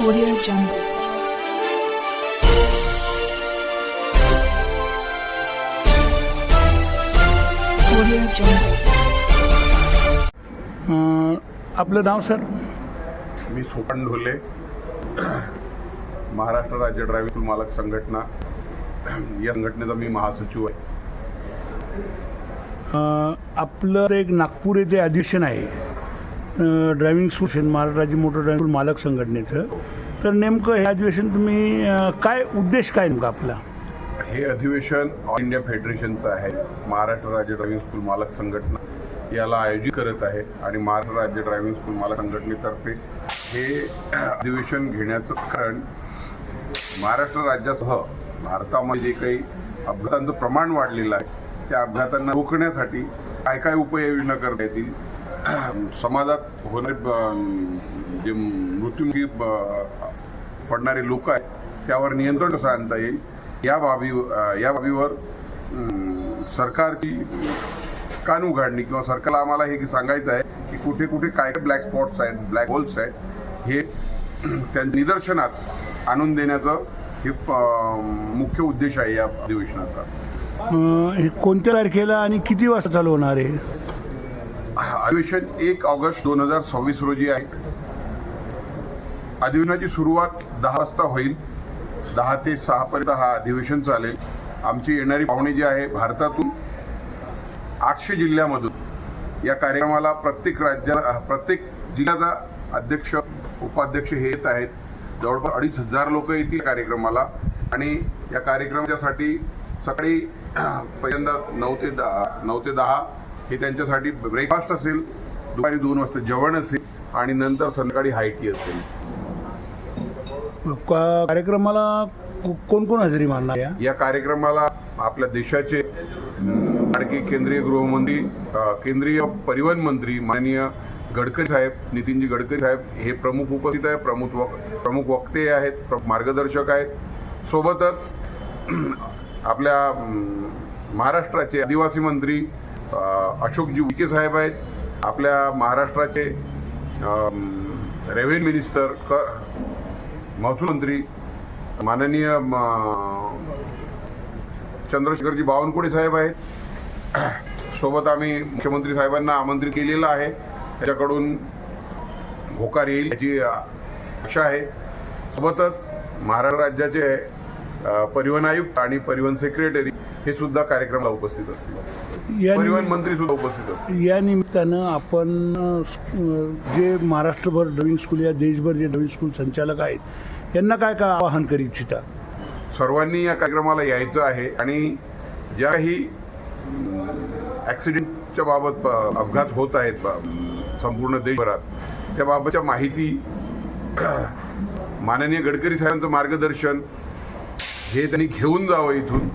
Audio Jungle. Audio Jungle. आपलं नाव sir? मी सोपान ढोले, महाराष्ट्र राज्य driving school मालक संघटना या संघटनेचा मी महासचिव आहे. आपलं एक नागपूर येथे अधिवेशन आहे ड्रायव्हिंग स्कूल महाराष्ट्र राज्य मोटर ड्रायव्हिंग स्कूल मालक संघटनेचं. तर नेमकं हे अधिवेशन तुम्ही काय उद्देश काय नेमका आपला? हे अधिवेशन ऑल इंडिया फेडरेशनचं आहे. महाराष्ट्र राज्य ड्रायव्हिंग स्कूल मालक संघटना याला आयोजित करत आहे आणि महाराष्ट्र राज्य ड्रायव्हिंग स्कूल मालक संघटनेतर्फे हे अधिवेशन घेण्याचं कारण महाराष्ट्र राज्यासह भारतामध्ये जे काही अपघातांचं प्रमाण वाढलेलं आहे त्या अपघातांना रोखण्यासाठी काय काय उपाययोजना करता येतील, समाजात होणारे जे मृत्युमुखी पडणारे लोक आहेत त्यावर नियंत्रण कसं आणता येईल या बाबीवर सरकारची कान उघडणी किंवा सरकारला आम्हाला हे सांगायचं आहे की कुठे कुठे काय काय ब्लॅक स्पॉट्स आहेत, ब्लॅक होल्स आहेत, हे त्या निदर्शनात आणून देण्याचं हे मुख्य उद्देश आहे या अधिवेशनाचा. हे कोणत्या तारखेला आणि किती वाजता चालू होणार आहे? अधिवेशन 1 ऑगस्ट 2026 रोजी आहे. अधिवेशनाची सुरुवात 10 वाजता होईल. 10 ते 6 पर्यंत हा अधिवेशन चालेल. आमची येणारी पाहुणे जी आहे भारतातून 800 जिल्ह्यामधून या कार्यक्रमाला प्रत्येक जिल्ह्याचा अध्यक्ष उपाध्यक्ष हे येत आहेत. जवळपास 2500 लोक येतील कार्यक्रमाला आणि या कार्यक्रमासाठी सकाळी पहिल्यांदा 9 ते 10 हे त्यांच्यासाठी ब्रेकफास्ट असेल, दुपारी 2 वाजता जेवण असेल आणि नंतर संध्याकाळी हाय टी असेल. कार्यक्रमाला कोण कोण हजेरी मारणार? या कार्यक्रमाला आपल्या देशाचे लाडके केंद्रीय गृहमंत्री, केंद्रीय परिवहन मंत्री माननीय गडकरी साहेब, नितीनजी गडकरी साहेब हे प्रमुख उपस्थित आहे. प्रमुख वक्ते आहेत, मार्गदर्शक आहेत. सोबतच आपल्या महाराष्ट्राचे आदिवासी मंत्री अशोकजी उईके साहेब आहेत. आपल्या महाराष्ट्राचे रेव्हेन्यू मिनिस्टर महसूल मंत्री माननीय चंद्रशेखरजी बावनकुळे साहेब आहेत. सोबत आम्ही मुख्यमंत्री साहेबांना आमंत्रित केलेलं आहे. त्याच्याकडून होकार येईल याची आशा आहे. सोबतच महाराष्ट्र राज्याचे परिवहन आयुक्त आणि परिवहन सेक्रेटरी हे सुद्धा कार्यक्रमाला उपस्थित असतील. परिवहन मंत्री सुद्धा उपस्थित असतील. या निमित्तानं आपण जे महाराष्ट्रभर ड्रायव्हिंग स्कूल या देशभर जे ड्रायव्हिंग स्कूल संचालक आहेत यांना काय काय आवाहन करू इच्छिता? सर्वांनी या कार्यक्रमाला यायचं आहे आणि ज्याही ॲक्सिडेंटच्या बाबत अपघात होत आहेत संपूर्ण देशभरात त्याबाबतच्या माहिती माननीय गडकरी साहेबांचं मार्गदर्शन हे त्यांनी घेऊन जावं इथून,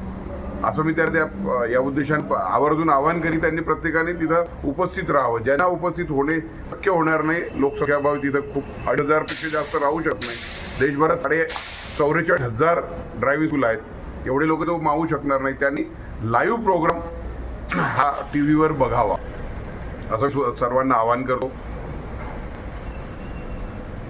असं मी त्या या उद्देशाने आवर्जून आवाहन करीत. त्यांनी प्रत्येकाने तिथं उपस्थित राहावं. ज्यांना उपस्थित होणे शक्य होणार नाही, लोकसंख्याभावी तिथं खूप 2,500 पेक्षा जास्त राहू शकत नाही. देशभरात 44,000 ड्रायव्हिंग स्कूल आहेत. एवढे लोक तो मावू शकणार नाही. त्यांनी लाईव्ह प्रोग्राम हा TV वर बघावा असं सर्वांना आवाहन करतो.